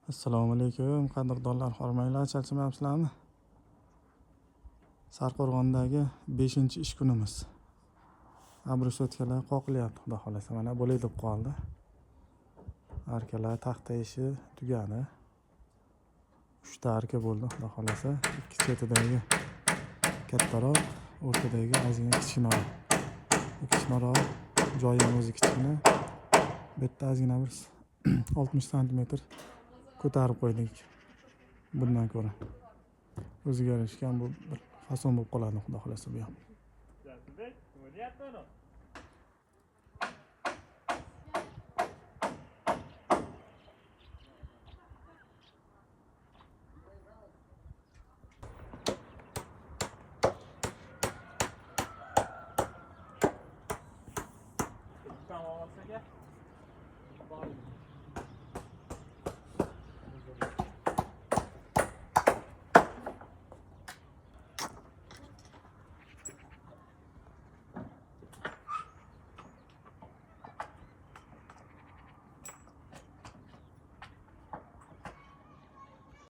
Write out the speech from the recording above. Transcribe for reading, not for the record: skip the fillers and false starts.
Assalomu alaykum qadrdonlar, hormanglar, charchamayapsizlarmi? Sarqo'rg'ondagi 5-ish kunimiz. Abrosotkalar qoqilyapti, xudo xolasa. Mana bo'lay deb qoldi. Arkalar taxta ishi tugadi. 3 ta arka bo'ldi, xudo xolasa. Ikki chetidagi kattaroq, o'rtadagi ozgina kichkinaroq. Kichkinaroq joyi ham o'zi kichkina. Bu yerda ozgina bir 60 cm ko'tarib qo'ydik. Bundan ko'ra o'ziga yarashgan bu bir fason bo'lib qoladi, xudo xolasa bu ham.